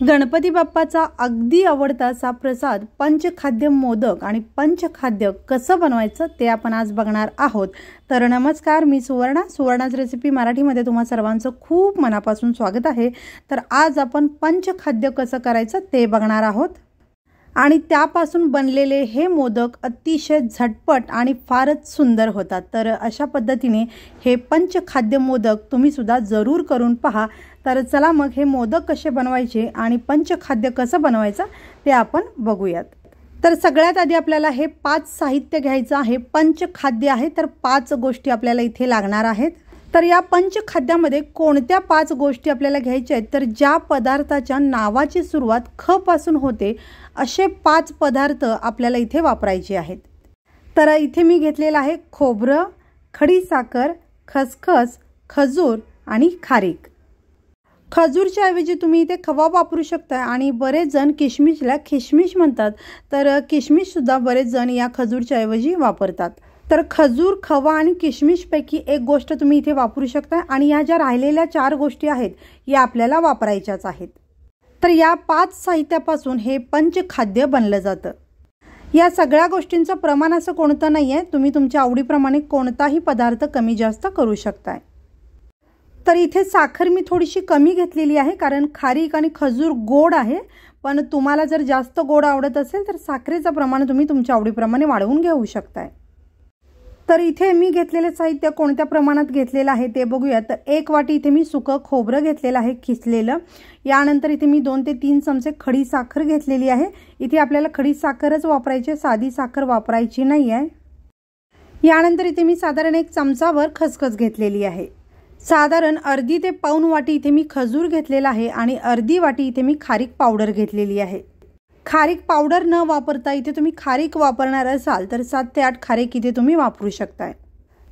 गणपती बाप्पाचा अगदी आवडता असा प्रसाद पंचखाद्य मोदक आणि पंचखाद्य कसं बनवायचं ते आपण आज बघणार आहोत। तर नमस्कार, मी सुवर्णाच रेसिपी मराठीमध्ये तुम्हा सर्वांचं खूप मनापासून स्वागत आहे। तर आज आपण पंचखाद्य कसं करायचं ते बघणार आहोत आणि त्यापासून बनलेले हे मोदक अतिशय झटपट आणि फारच सुंदर होतात। तर अशा पद्धतीने हे पंचखाद्य मोदक तुम्ही सुद्धा जरूर करून पहा। तर चला मग हे मोदक कसे बनवायचे आणि पंचखाद्य कसं बनवायचं ते आपण बघूयात। तर सगळ्यात आधी आपल्याला हे 5 साहित्य घ्यायचं आहे। पंचखाद्य आहे तर 5 गोष्टी आपल्याला इथे लागणार आहेत। तर या पंचखाद्यामध्ये कोणत्या 5 गोष्टी आपल्याला घ्यायच्या आहेत, तर ज्या पदार्थाच्या नावाची सुरुवात ख पासून होते असे 5 पदार्थ आपल्याला इथे वापरायचे आहेत। तर इथे मी घेतलेला आहे खोबरं, खडी साखर, खसखस, खजूर आणि खारीक। खजूरच्या ऐवजी तुम्ही इथे खवा वापरू शकता आणि बरेच जण किशमिशला खिशमिश म्हणतात, तर किशमिश सुद्धा बरेच जण या खजूरच्या ऐवजी वापरतात। तर खजूर, खवा आणि किशमिश पैकी एक गोष्ट तुम्ही इथे वापरू शकता आणि या ज्या राहिलेल्या 4 गोष्टी आहेत या आपल्याला वापरायच्याच आहेत। तर या 5 साहित्यापासून हे पंचखाद्य बनलं जातं। या सगळ्या गोष्टींचं प्रमाण असं कोणतं नाही आहे, तुम्ही तुमच्या आवडीप्रमाणे कोणताही पदार्थ कमी जास्त करू शकताय। तर इथे साखर मी थोडीशी कमी घेतलेली आहे, कारण खारीक आणि खजूर गोड आहे, पण तुम्हाला जर जास्त गोड आवडत असेल तर साखरेचं प्रमाण तुम्ही तुमच्या आवडीप्रमाणे वाढवून घेऊ शकताय। तर इथे मी घेतलेले साहित्य कोणत्या प्रमाणात घेतलेलं आहे ते बघूया। तर 1 वाटी इथे मी सुकं खोबरं घेतलेलं आहे खिसलेलं। यानंतर इथे मी 2 ते 3 चमचे खडी साखर घेतलेली आहे। इथे आपल्याला खडी साखरच वापरायची, साधी साखर वापरायची नाही आहे। यानंतर इथे मी साधारण 1 चमचावर खसखस घेतलेली आहे। साधारण अर्धी ते पाऊण वाटी इथे मी खजूर घेतलेला आहे आणि अर्धी वाटी इथे मी खारीक पावडर घेतलेली आहे। खारीक पावडर न वापरता इथे तुम्ही खारीक वापरणार असाल तर 7 ते 8 खारीक इथे तुम्ही वापरू शकताय।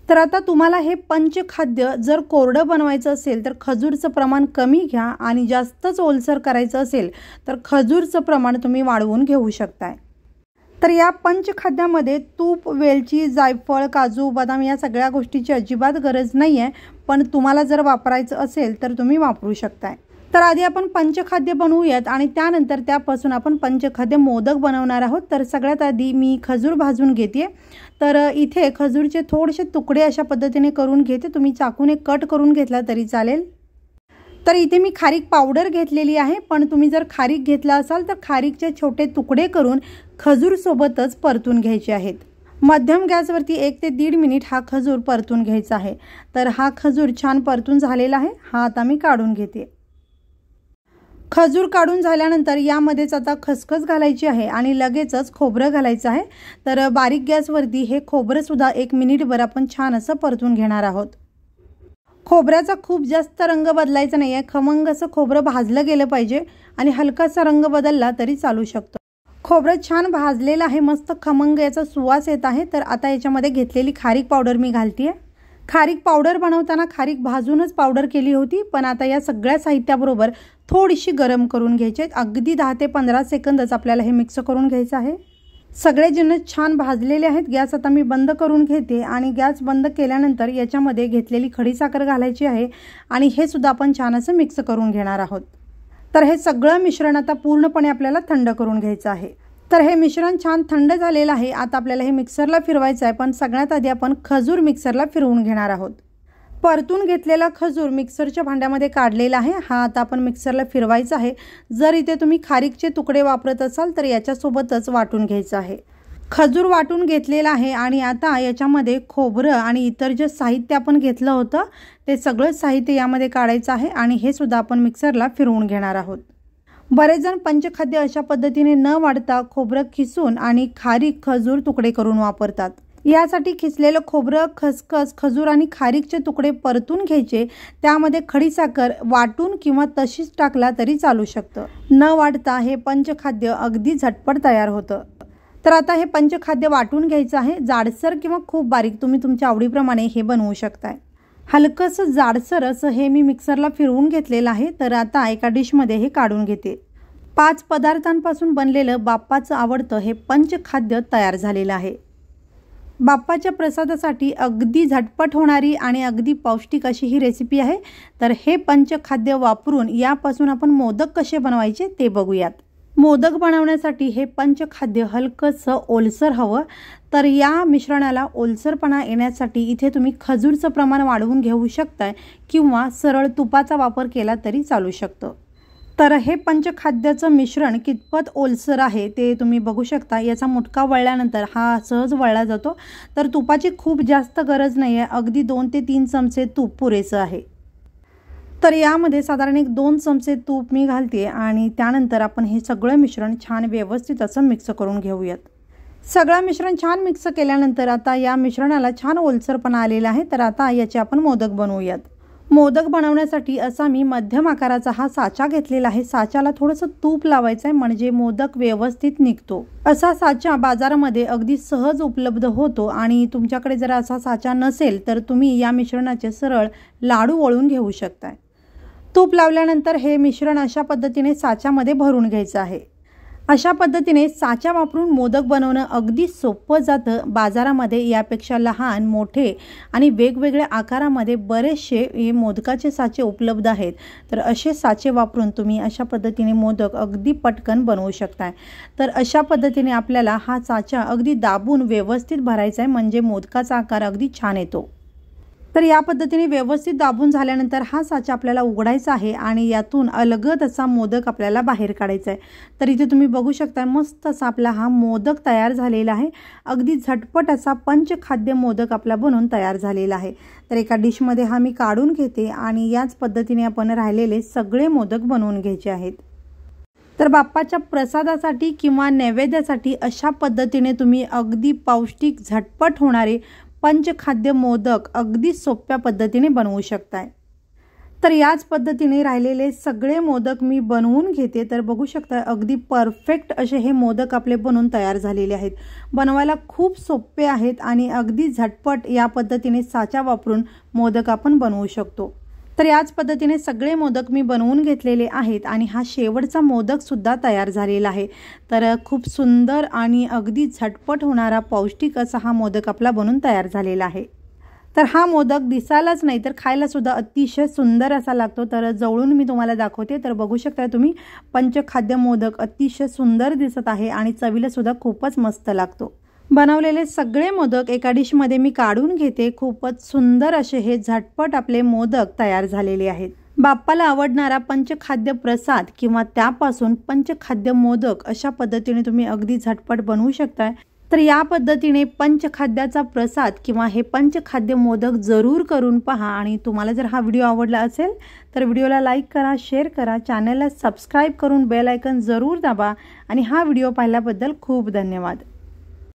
तर आता तुम्हाला हे पंचखाद्य जर कोरडं बनवायचं असेल तर खजूरचं प्रमाण कमी घ्या आणि जास्तच ओलसर करायचं असेल तर खजूरचं प्रमाण तुम्ही वाढवून घेऊ शकताय। तर या पंचखाद्यामध्ये तूप, वेलची, जायफळ, काजू, बदाम या सगळ्या गोष्टीची अजिबात गरज नाही आहे, पण तुम्हाला जर वापरायचं असेल तर तुम्ही वापरू शकताय। तर आधी आपण पंचखाद्य बनवूयात आणि त्यानंतर त्यापासून आपण पंचखाद्य मोदक बनवणार आहोत। तर सगळ्यात आधी मी खजूर भाजून घेते। तर इथे खजूरचे थोडेसे तुकडे अशा पद्धतीने करून घेते, तुम्ही चाकूने कट करून घेतला तरी चालेल। तर इथे मी खारीक पावडर घेतलेली आहे, पण तुम्ही जर खारीक घेतला असाल तर खारीकचे छोटे तुकडे करून खजूर सोबतच परतून घ्यायचे आहेत। मध्यम गॅसवरती 1 ते 1.5 मिनिट हा खजूर परतून घ्यायचा आहे। तर हा खजूर छान परतून झालेला आहे, हा आता मी काढून घेते। खजूर काढून झाल्यानंतर यामध्येच आता खसखस घालायची आहे आणि लगेचच खोबरं घालायचं आहे। तर बारीक गॅसवरती हे खोबरं सुद्धा 1 मिनिटभर आपण छान असं परतून घेणार आहोत। खोबऱ्याचा खूप जास्त रंग बदलायचा नाही आहे, खमंग असं खोबरं भाजलं गेलं पाहिजे आणि हलकासा रंग बदलला तरी चालू शकतो। खोबरं छान भाजलेलं आहे, मस्त खमंग याचा सुवास येत आहे। तर आता याच्यामध्ये घेतलेली खारीक पावडर मी घालते। खारीक पावडर बनवताना खारीक भाजूनच पावडर केली होती, पण आता या सगळ्या साहित्याबरोबर थोडीशी गरम करून घ्यायची आहे। अगदी 10 ते 15 सेकंदच आपल्याला हे मिक्स करून घ्यायचं आहे। सगळे जिन्नस छान भाजलेले आहेत। गॅस आता मी बंद करून घेते आणि गॅस बंद केल्यानंतर याच्यामध्ये घेतलेली खडी साखर घालायची आहे आणि हे सुद्धा आपण छान असं मिक्स करून घेणार आहोत। तर हे सगळं मिश्रण आता पूर्णपणे आपल्याला थंड करून घ्यायचं आहे। तर हे मिश्रण छान थंड झालेलं आहे। आता आपल्याला हे मिक्सरला फिरवायचं आहे, पण सगळ्यात आधी आपण खजूर मिक्सरला फिरवून घेणार आहोत। परतून घेतलेला खजूर मिक्सरच्या भांड्यामध्ये काढलेला आहे, हा आता आपण मिक्सरला फिरवायचा आहे। जर इथे तुम्ही खारीकचे तुकडे वापरत असाल तर याच्यासोबतच वाटून घ्यायचं आहे। खजूर वाटून घेतलेला आहे आणि आता याच्यामध्ये खोबरं आणि इतर जे साहित्य आपण घेतलं होतं ते सगळं साहित्य यामध्ये काढायचं आहे आणि हे सुद्धा आपण मिक्सरला फिरवून घेणार आहोत। बरेच जण पंचखाद्य अशा पद्धतीने न वाढता खोबरं खिसून आणि खारीक, खजूर तुकडे करून वापरतात। यासाठी खिसलेलं खोबरं, खसखस, खजूर आणि खारीकचे तुकडे परतून घ्यायचे, त्यामध्ये खडी साखर वाटून किंवा तशीच टाकला तरी चालू शकतं। न वाटता हे पंचखाद्य अगदी झटपट तयार होतं। तर आता हे पंचखाद्य वाटून घ्यायचं आहे। जाडसर किंवा खूप बारीक तुम्ही तुमच्या आवडीप्रमाणे हे बनवू शकताय। हलकंसं जाडसर असं हे मी मिक्सरला फिरवून घेतलेलं आहे। तर आता एका डिशमध्ये हे काढून घेते। 5 पदार्थांपासून बनलेलं बाप्पाचं आवडतं हे पंचखाद्य तयार झालेलं आहे। बाप्पाच्या प्रसादासाठी अगदी झटपट होणारी आणि अगदी पौष्टिक अशी ही रेसिपी आहे। तर हे पंचखाद्य वापरून यापासून आपण मोदक कसे बनवायचे ते बघूयात। मोदक बनवण्यासाठी हे पंचखाद्य हलकंसं ओलसर हवं। तर या मिश्रणाला ओलसरपणा येण्यासाठी इथे तुम्ही खजूरचं प्रमाण वाढवून घेऊ शकताय किंवा सरळ तुपाचा वापर केला तरी चालू शकतं। तर हे पंचखाद्याचं मिश्रण कितपत ओलसर आहे ते तुम्ही बघू शकता। याचा मुटका वळल्यानंतर हा सहज वळला जातो। तर तुपाची खूप जास्त गरज नाही आहे, अगदी 2 ते 3 चमचे तूप पुरेसं आहे। तर यामध्ये साधारण 2 चमचे तूप मी घालते आणि त्यानंतर आपण हे सगळं मिश्रण छान व्यवस्थित असं मिक्स करून घेऊयात। सगळं मिश्रण छान मिक्स केल्यानंतर आता या मिश्रणाला छान ओलसरपणा आलेला आहे। तर आता याचे आपण मोदक बनवूयात। मोदक बनवण्यासाठी असा मी मध्यम आकाराचा हा साचा घेतलेला आहे। साच्याला थोडंसं तूप लावायचं आहे म्हणजे मोदक व्यवस्थित निघतो। असा साचा बाजारामध्ये अगदी सहज उपलब्ध होतो आणि तुमच्याकडे जर असा साचा नसेल तर तुम्ही या मिश्रणाचे सरळ लाडू वळून घेऊ शकता। तूप लावल्यानंतर हे मिश्रण अशा पद्धतीने साच्यामध्ये भरून घ्यायचं आहे। अशा पद्धतीने साचा वापरून मोदक बनवणं अगदी सोपं जातं। बाजारामध्ये यापेक्षा लहान मोठे आणि वेगवेगळ्या आकारामध्ये बरेचसे हे मोदकाचे साचे उपलब्ध आहेत। तर असे साचे वापरून तुम्ही अशा पद्धतीने मोदक अगदी पटकन बनवू शकता। तर अशा पद्धतीने आपल्याला हा साचा अगदी दाबून व्यवस्थित भरायचा आहे म्हणजे मोदकाचा आकार अगदी छान येतो। तर या पद्धतीने व्यवस्थित दाबून झाल्यानंतर हा साचा आपल्याला उघडायचा आहे आणि यातून अलगद असा मोदक आपल्याला बाहेर काढायचा आहे। तर इथे तुम्ही बघू शकता मस्त असा आपला हा मोदक तयार झालेला आहे। अगदी झटपट असा पंचखाद्य मोदक आपला बनून तयार झालेला आहे। तर एका डिशमध्ये हा मी काढून घेते आणि याच पद्धतीने आपण राहिलेले सगळे मोदक बनवून घ्यायचे आहेत। तर बाप्पाच्या प्रसादासाठी किंवा नैवेद्यासाठी अशा पद्धतीने तुम्ही अगदी पौष्टिक झटपट होणारे पंचखाद्य मोदक अगदी सोप्या पद्धतीने बनवू शकताय। तर याच पद्धतीने राहिलेले सगळे मोदक मी बनवून घेते। तर बघू शकता अगदी परफेक्ट असे हे मोदक आपले बनून तयार झालेले आहेत। बनवायला खूप सोपे आहेत आणि अगदी झटपट या पद्धतीने साचा वापरून मोदक आपण बनवू शकतो। तर याच पद्धतीने सगळे मोदक मी बनवून घेतलेले आहेत आणि हा शेवटचा मोदक सुद्धा तयार झालेला आहे। तर खूप सुंदर आणि अगदी झटपट होणारा पौष्टिक असा हा मोदक आपला बनून तयार झालेला आहे। तर हा मोदक दिसायलाच नाही तर खायला सुद्धा अतिशय सुंदर असा लागतो। तर जवळून मी तुम्हाला दाखवते। तर बघू शकता तुम्ही पंचखाद्य मोदक अतिशय सुंदर दिसत आहे आणि चवीला सुद्धा खूपच मस्त लागतो। बनवलेले सगळे मोदक एका डिशमध्ये मी काढून घेते। खूपच सुंदर असे हे झटपट आपले मोदक तयार झालेले आहेत। बाप्पाला आवडणारा पंचखाद्य प्रसाद किंवा त्यापासून पंचखाद्य मोदक अशा पद्धतीने तुम्ही अगदी झटपट बनवू शकता। तर या पद्धतीने पंचखाद्याचा प्रसाद किंवा हे पंचखाद्य मोदक जरूर करून पहा आणि तुम्हाला जर हा व्हिडिओ आवडला असेल तर व्हिडिओला लाईक करा, शेअर करा, चॅनलला सबस्क्राइब करून बेल आयकॉन जरूर दाबा आणि हा व्हिडिओ पाहिल्याबद्दल खूप धन्यवाद।